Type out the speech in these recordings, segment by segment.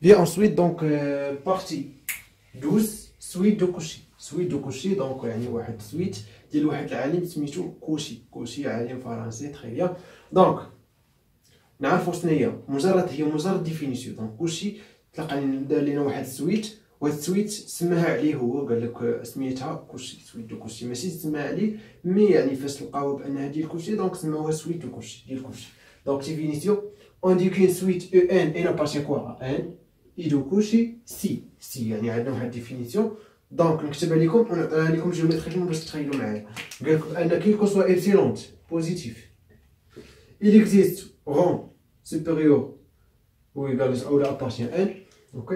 Vient ensuite donc partie 12 suite de Cauchy. Suite de Cauchy donc يعني واحد suite ديال واحد العالم سميتو كوشي. كوشي عالم فرنسي تري بيان. دونك نعرفوا شنو هي مجرد ديفينيسيون. دونك كوشي تلقى دار لينا واحد السويت، وهاد السويت سماها عليه هو، قال لك سميتها كوشي سويت دو كوشي، ماشي سماها عليه مي يعني فاش تلقاو بانها ديال كوشي دونك سماوها سويت دو كوشي ديال كوشي. دونك ديفينيسيون on dit qu'une suite EN elle appartient quoi à N et de Cauchy si يعني عندنا واحد ديفينيسيون. دونك نكتبها لكم ونعطيها لكم جيومتريكمون باش تخيلوا معايا. قال لكم ان كيل كو سوا epsilon positif il existe rang supérieur ou égal ou appartient à N. OK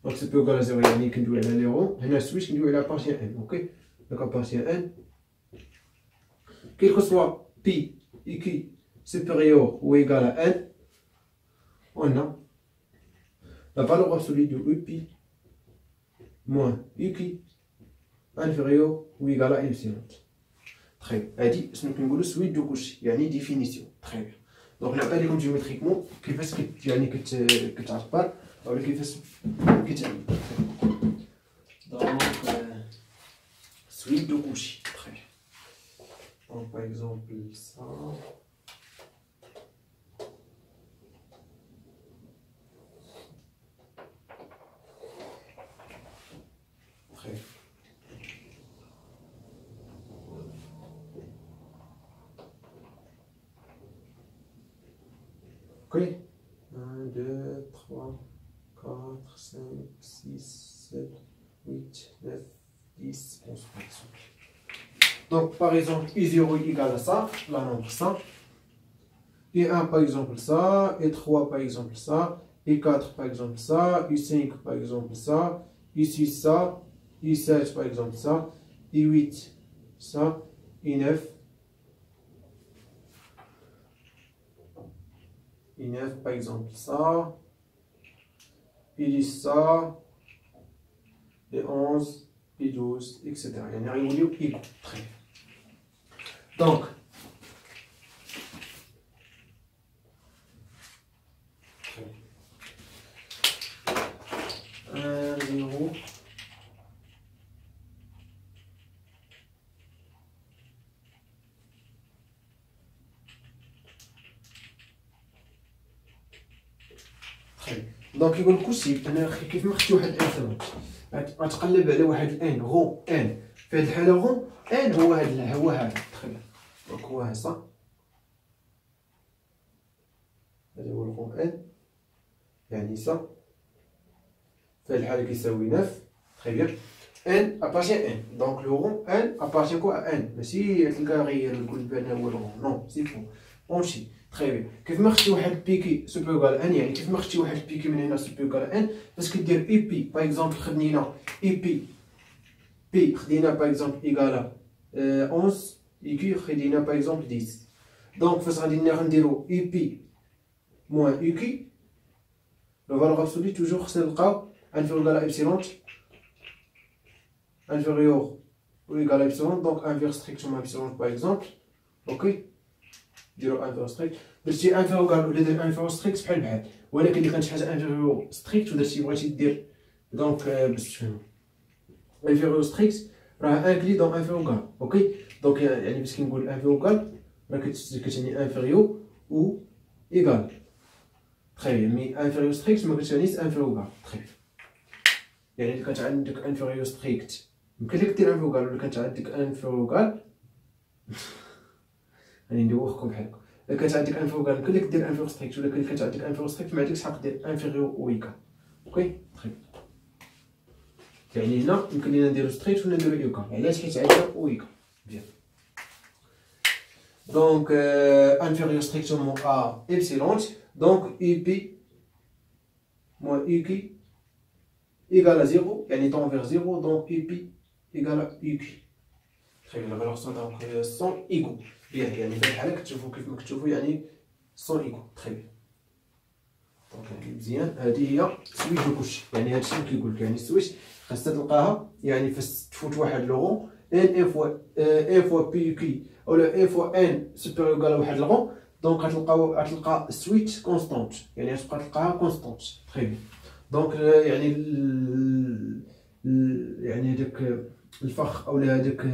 donc c'est égal à 0 يعني كندوي على لي رون. هنا سويت كندوي على appartient à N. OK donc appartient à N quel que soit pi et qui supérieur ou égal à N, on a la valeur absolue de EP moins EQ inférieur ou égal à epsilon. Très bien. Elle dit, ce n'est qu'une suite de Cauchy, il y a une définition. Très bien. Donc, on appelle comme géométriquement, qui fait ce que tu as dit que tu as pas, alors qui fait ce que tu as dit. Donc, suite de Cauchy. Très bien. Donc, par exemple, ça. Ok. 1, 2, 3, 4, 5, 6, 7, 8, 9, 10, 11 par exemple. Donc par exemple, I0 est égal à ça, la nombre ça. I1 par exemple ça, I3 par exemple ça, I4 par exemple ça, I5 par exemple ça, I6 ça, I7 par exemple ça, I8 ça, I9. I9 par exemple ça, I10 ça, I11, I12, etc. Il y en a rien au I. Très bien. Donc, un, 0. دونك يقول لك واش انا كيف ما خديت واحد الانثروت غتقلب على واحد الان غو ان في هذه الحاله غو ان هو هذا تخيل. دونك هو هذا هذا هو الغو ان يعني سا في هذه الحاله كيساوي 9 تري بيان. ان ابارتيان ان دونك لو غو ان ابارتيان كو ان ماشي تلقى غير يقول بان هو الغو نو سي فو اونشي تري بيان. كيف ما خدتي واحد بيكي سوبيغال ان يعني كيف ما خدتي واحد بيكي من هنا سوبيغال ان باش كدير اي بي باغ اكزومبل خدينا اي بي خدينا باغ اكزومبل ايكالا 11 اي كي خدينا باغ اكزومبل 10. دونك فاش غادي نديرو اي بي موان اي كي لو فالور ابسولي توجور خصنا نلقاو انفيريور على ابسيلون انفيريور ou égal à epsilon, donc 1 vers strict sur epsilon par exemple. Ok, ديرو 1 vers strict درتي 1 vers égal ولا دير 1 vers strict بحال بحال، ولكن اللي كانت حاجه 1 vers strict ودرتي بغيتي دير دونك باش تفهموا 1 vers strict راه انكلي دون 1 vers égal. اوكي دونك يعني باش كنقول 1 vers égal راه كتعني انفيريور و égal. تري بيان مي 1 vers strict ما كتعنيش 1 vers égal. تري يعني اللي كانت عندك 1 vers strict يمكن لك دير 1 vers égal، ولا كانت عندك 1 vers égal غادي ندوخكم بحالكم. الا كانت عندك 1 vers égal يمكن لك دير 1 vers strict، ولا كانت عندك 1 vers strict ما عندكش حق دير انفيريور و égal. اوكي تري يعني هنا يمكن لينا نديرو ستريت ولا نديرو ايكال. علاش؟ حيت عندنا او ايكال. بيان دونك انفيريور ستريكتومون ا ابسيلون دونك اي بي موان اي كي ايكال ا 0 يعني طون فيغ 0 دونك اي بي ايكال ا اي كي. تري بيان لا فالور سون دونك سون ايكو. بيان يعني في الحاله كتشوفوا كيف ما كتشوفوا يعني سون ايكو. تري بيان دونك يعني مزيان. هذه هي سويت دو كوشي. يعني هادشي اللي كيقول لك يعني السويت خاصها تلقاها يعني فاش تفوت واحد لوغون ان فوا بي كي ولا ان فوا ان سوبيريور على واحد لوغون دونك غتلقى السويت كونستونت يعني غتبقى تلقاها كونستونت. تري بيان دونك يعني يعني هذاك الفخ اولا هذاك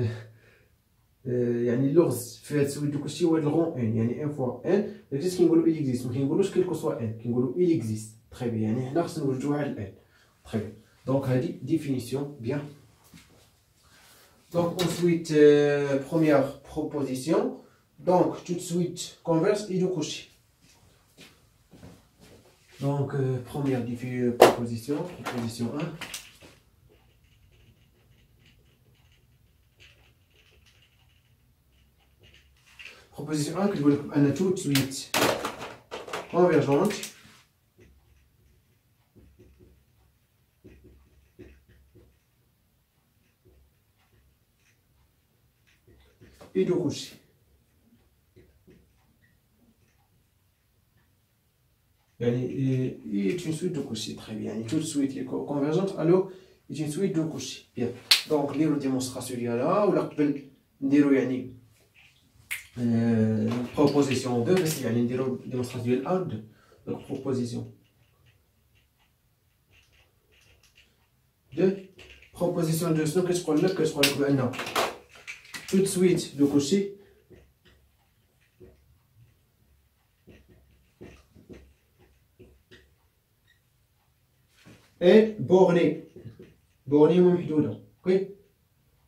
يعني اللغز في هاد السويت دوك الشيء هو هاد الغون ان، يعني ان فوا ان. داكشي كنقولوا اكزيست، ما كنقولوش كيلكو سوا ان، كنقولوا اكزيست. تري بيان، يعني حنا خصنا نوجدوا واحد الان. تري بيان، دونك هادي ديفينيسيون بيان. دونك ensuite première proposition, donc tout de suite converse et de coucher. Donc première proposition 1. Proposition 1 que je voulais qu'on a tout de suite convergente et de coucher. Il est une suite de coucher, très bien. Tout de suite convergente, alors il est une suite de coucher. Bien. Donc, les démonstrations il y a là, ou la proposition 2, c'est une démonstration 1, 2. Donc, proposition 2. Proposition 2, c'est qu'est-ce qu'on a tout de suite de coucher. Et borné. Borné محدودة. Ok.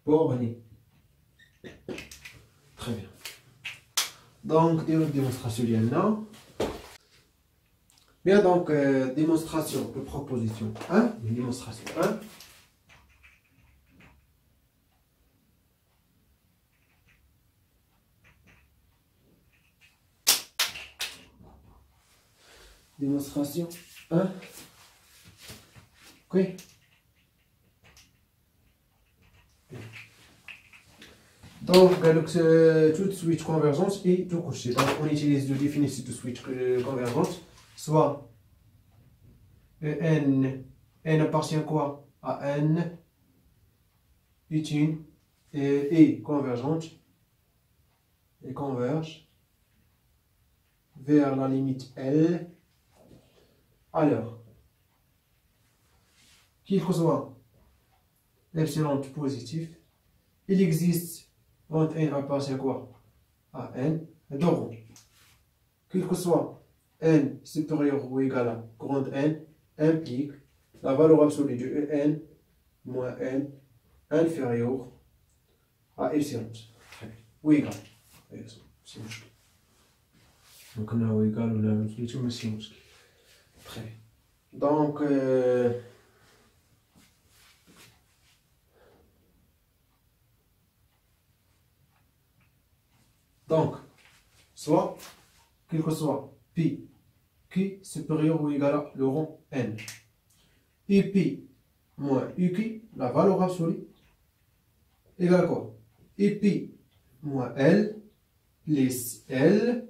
Borné. Très bien. Donc, démonstration ديالنا. Bien, donc, démonstration de proposition 1. Démonstration 1. Démonstration 1. Ok. Donc, tout de suite convergence et tout coucher. Donc, on utilise le définition de switch convergence, soit n appartient quoi à n est une et convergente et converge vers la limite L. Alors, qu'il soit epsilon positif, il existe quand n appartient quoi à n, donc quel que soit n supérieur ou égal à grand n implique la valeur absolue de en moins n inférieure à epsilon ou égal. C'est مشكل. Donc on a ou égal ou la même chose, mais c'est مشكل. Très bien. Donc donc, soit, quel que soit pi qui supérieur ou égal à le rond n, et pi moins uq, la valeur absolue, égale à quoi? Et pi moins l plus l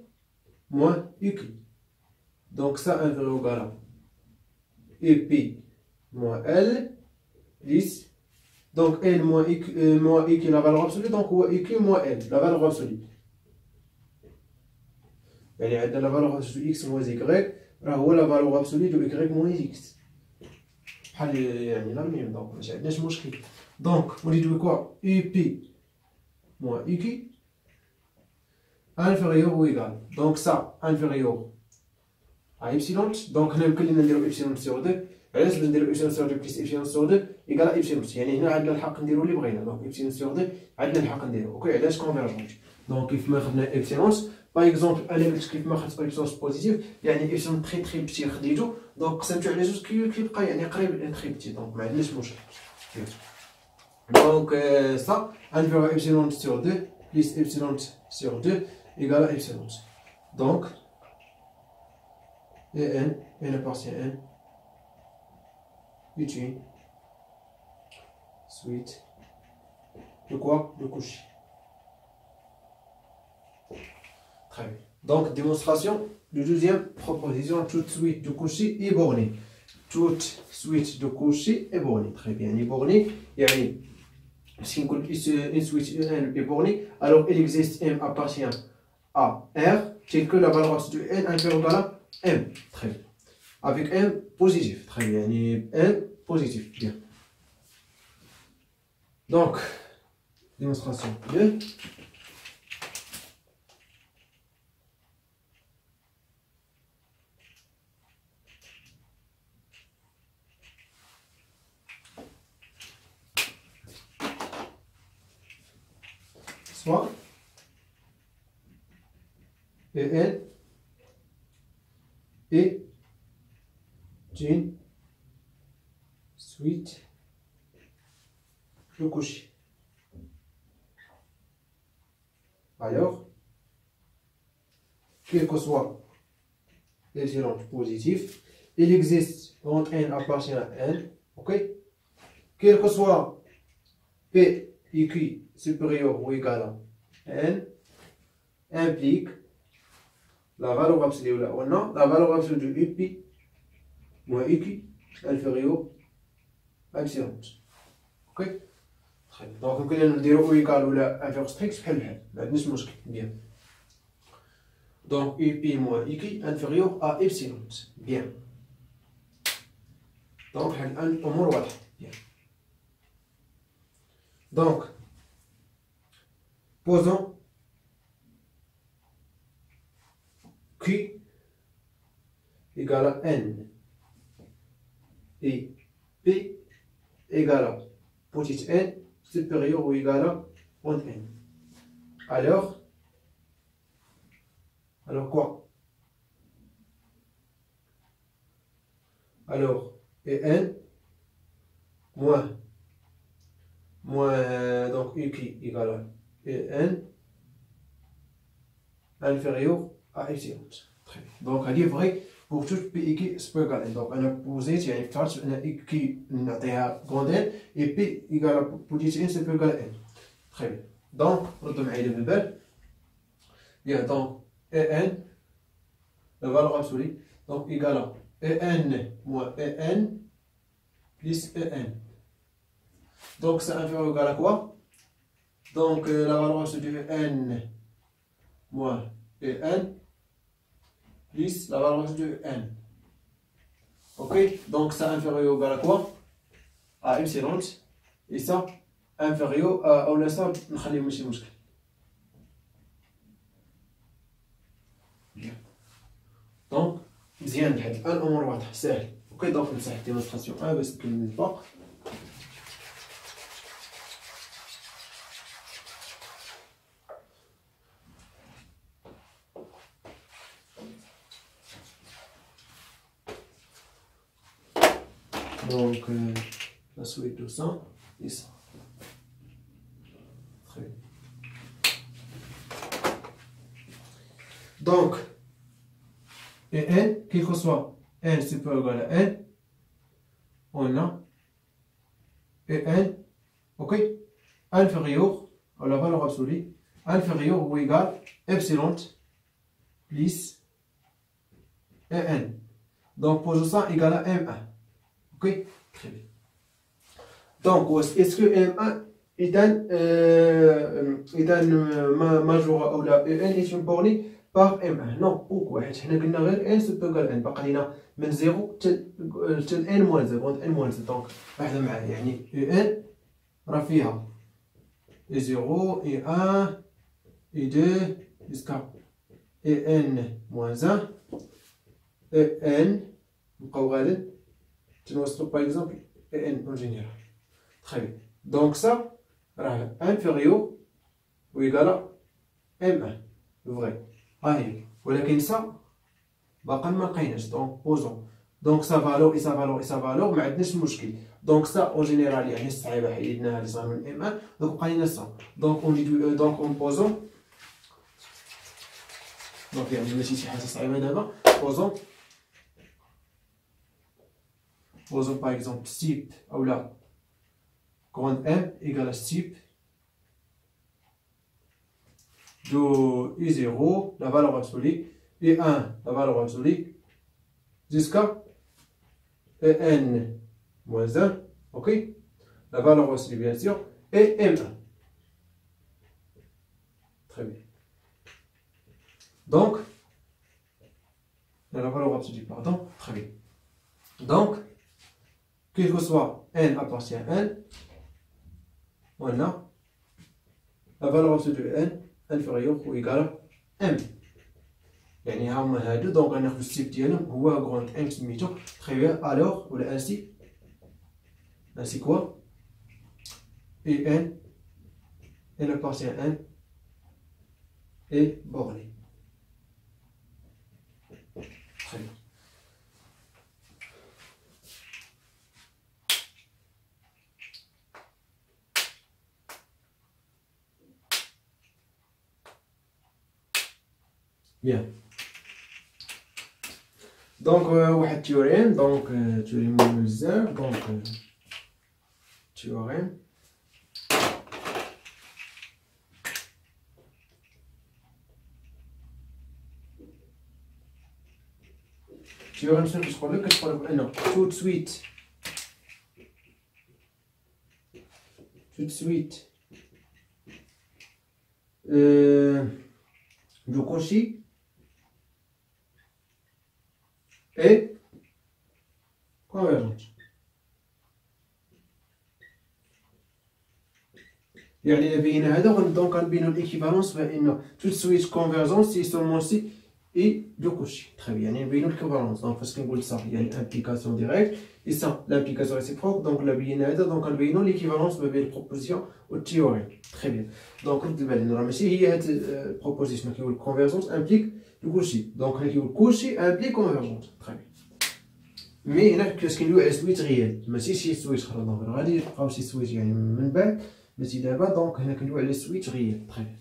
moins uq. Donc ça inférieur ou égal à et pi moins l plus, donc l moins uq la valeur absolue, donc uq moins l, la valeur absolue. يعني عندنا لا فالور ابسولي x moins y راه هو لا فالور ابسولي دو y moins x بحال يعني لا ميم. دونك ما عندناش مشكل. دونك نريدو كوا اي بي moins y inférieur ou égal. دونك سا inférieur à epsilon. دونك هنا يمكن لينا نديرو epsilon sur 2. علاش باش نديرو epsilon sur 2 بلس epsilon sur 2 égal à epsilon. يعني هنا عندنا الحق نديرو اللي بغينا. دونك epsilon sur 2 عندنا الحق نديرو. اوكي علاش كونفيرجونت. دونك كيف ما خدنا epsilon باغ اكزومبل انا قلت كيف ما خدت ابسلون بوزيتيف يعني ابسلون تري تري بتي خديتو دونك قسمتو على جوج كيبقى يعني قريب ل تري بتي. دونك ما عندناش مشكل. دونك سا انفيرو ابسلون سور 2 بلس ابسلون سور 2 ايكال ابسلون. دونك اي ان ابارتيان ان est une suite de quoi? De coucher. Très bien. Donc, démonstration de deuxième proposition, toute suite de coucher est bornée. Toute suite de coucher est bornée. Très bien. Elle est bornée. Si une suite est bornée, alors il existe M appartient à R, tel que la valeur de N inférieure à M. Très bien. avec M positif. Très bien, M positif. Bien. Donc, démonstration 2. Soit EN est une suite de Cauchy. Alors, quel que soit l'échelon positif, il existe quand n appartient à n, ok? Quel que soit P et Q supérieur ou égal à n, implique la valeur absolue là, ou non, la valeur absolue de EP moins EQ inférieure à epsilon. Ok? Très bien. Donc, on peut dire ou égal ou la inférieur strict, c'est بحال ما عندناش مشكل. Bien. Donc, EP moins EQ inférieur à epsilon. Bien. Donc, الأمور واضحة. Bien. Donc, posons Q égale à N et P égale à petite n supérieur ou égal à moins n. Alors quoi? Alors, et n moins donc UQ égale à et n inférieur à epsilon. Très bien. Donc, elle est vrai pour tout P et Q supérieur à n. Donc, on a posé, il y a une phrase, on a Q grande n et P égale à petite n supérieur à n. Très bien. Donc, ردوا معايا من بعد. Bien, donc, EN, la valeur absolue, donc égale à EN moins EN plus EN. Donc, c'est inférieur ou égal à quoi? Donc, la valeur absolue de EN moins EN plus la valeur absolue de EN. Ok? Donc, c'est inférieur ou égal à quoi? À epsilon. Et ça, inférieur à, ou là, ça, نخليه ماشي مشكل. دونك مزيان بحال الامور واضحه ساهل. اوكي دونك نمسح ديمونستراسيون 1 باش نكمل الباق. دونك la suite de ça et ça. Très bien. Donc, et n, quel que soit n supérieur ou égal à n, on a et n, ok, inférieur à la valeur absolue, inférieur ou égal à epsilon plus et n. Donc, pour ça égal à m1. Ok, très bien. Donc, est-ce que m1 إذا مجرورة أو لا n est une bornée par m1. Non, pourquoi? حيت حنا قلنا غير n supérieur à n باقي لينا من 0 حتى n moins 0 عند n moins 0. دونك واحدة معايا يعني n راه فيها e0 e1 e2 jusqu'à n moins 1 n نبقاو غادا تنوصلو par exemple n en général. Très bien. Donc ça inférieur ou égal à m1 vrai. ولكن ça باقا ما لقيناش. دونك بوزون دونك سا فالور اي سا فالور اي سا فالور ما عندناش مشكل. دونك سا اون جينيرال يعني الصعيبه حيدناها اللي صار من ام 1 دونك بقى لنا سا. دونك اون ديدو دونك اون بوزون دونك يعني ماشي شي حاجه صعيبه دابا. بوزون باغ اكزومبل ستيب او لا grande M égale à type de I0, la valeur absolue, et 1, la valeur absolue, jusqu'à N moins 1, ok? La valeur absolue, bien sûr, et M1. Très bien. Donc, la valeur absolue, pardon, très bien. Donc, quel que soit n appartient à n, on a la valeur absolue de n inférieure ou égale à m. يعني هما هادو دونك غناخدو السيف ديالهم هو غروند ام سميتو تري بيان الوغ ولا ainsi quoi et n appartient à n est borné. Très bien. Bien. Donc, واحد théorème, donc théorème مهم بزاف، donc théorème. théorème شنو كتقول لك؟ كتقول لك بأن tout de suite de Cauchy est convergente. يعني بين هذا دونك غنبينو l'équivalence بأن tout de suite convergence c'est seulement si et de Cauchy. Très bien, يعني نبينو l'équivalence. Donc parce كنقول صح يعني implication directe et ça l'implication réciproque. Donc لا بين هذا دونك غنبينو l'équivalence ما بين البروبوزيسيون و التيوريم. Très bien. Donc رد بالنا راه ماشي هي هاد البروبوزيسيون كيقول convergence implique de Cauchy. Donc هنا كيقول Cauchy implique convergence. Très bien. مي هنا كندويو على سويت غيال ماشي شي سويت اخرى، دونك غادي يبقاو شي سويت يعني من بعد ماشي دابا، دونك هنا كندويو على سويت غيال. تري بيان.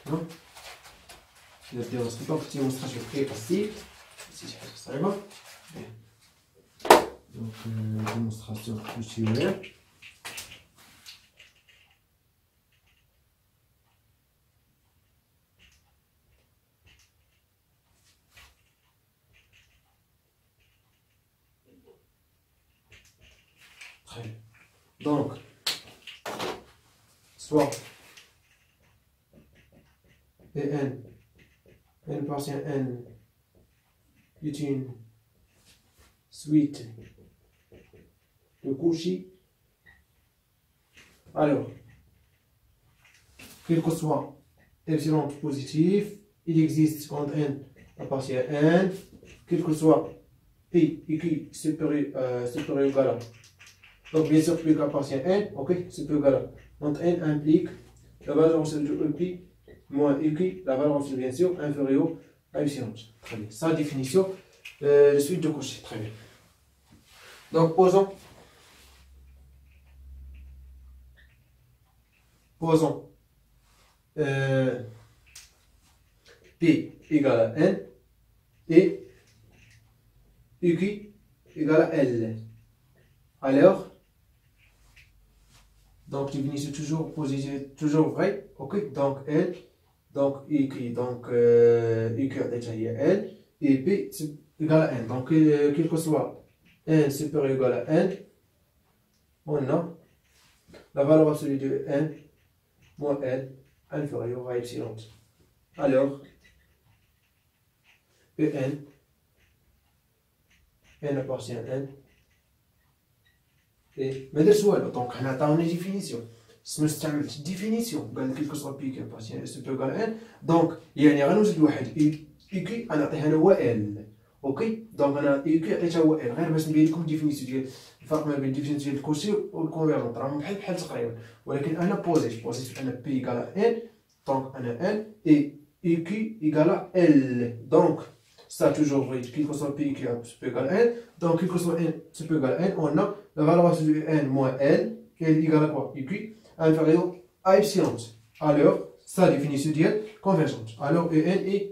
دونك دونك ديمونستراسيون تري فاسيل ماشي شي حاجه صعيبه. دونك ديمونستراسيون دو تيوريم. Donc, soit n appartient à n est une suite de Cauchy. Alors, quel que soit epsilon positif, il existe quand n appartient à n, quel que soit p qui supérieur ou égal à. Donc bien sûr, P appartient à n, ok, c'est peu égal. Donc n implique la valeur absolue de P moins EQ, la valeur absolue bien sûr inférieure à epsilon. Très bien. Sa définition, de suite de Cauchy. Très bien. Donc posons P égale à n et EQ égale à L. Alors, donc définition toujours positive, toujours vrai, ok. Donc L, donc écrit, donc écrit déjà il y a L et P c'est égal à N. Donc quel que soit N supérieur ou égal à N, on a la valeur absolue de N moins L inférieure à epsilon. Alors N appartient à N. ما درتش والو، دونك حنا عطاونا ديفينيسيون، سما استعملت ديفينيسيون قال لك كيلكو سوا بي كي باسيون سوبر كال ان، دونك يعني غنوجد واحد اي كي غنعطيه انا هو ال، اوكي. دونك انا اي كي عطيتها هو ال غير باش نبين لكم ديفينيسيون ديال الفرق ما بين ديفينيسيون ديال الكوشي والكونفيرجونت راهم بحال تقريبا، ولكن انا بوزيت انا بي ايكال ان، دونك انا ان اي كي ايكال ال. دونك ça toujours vrai, quel que soit P qui est égal à N, donc quel que soit N est égal à N, on a la valeur absolue de N moins L, qui est égale à quoi? EQ inférieur à epsilon. Alors, ça définition de convergente. Alors, EN est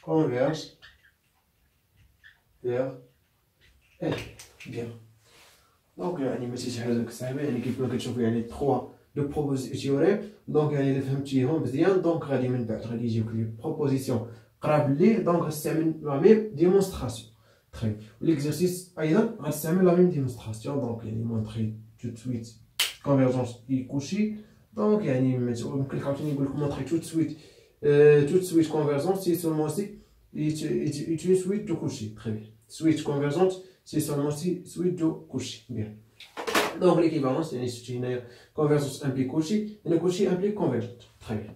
converge vers N. Bien. Donc, يعني ماشي شي حاجة صعيبة، يعني كيف ما كتشوفوا يعني 3 لو بروبوزيسيون، دونك يعني إلا فهمتيهم مزيان، دونك غادي من بعد غادي يجيوك لي بروبوزيسيون قراب ليه، دونك غتستعمل لا ميم ديمونستراسيون. تري ليكزارسيس ايضا غتستعمل لا ميم ديمونستراسيون، دونك يعني مونطري تو سويت كونفيرجونس اي كوشي. دونك يعني ممكن لك عاوتاني نقول لك مونطري تو سويت toute suite convergente, c'est seulement si utilise suite de Cauchy. Très bien. Suite convergente, c'est seulement si suite de Cauchy. Bien. Donc l'équivalence, c'est une convergence implique Cauchy, et le Cauchy implique convergente. Très bien.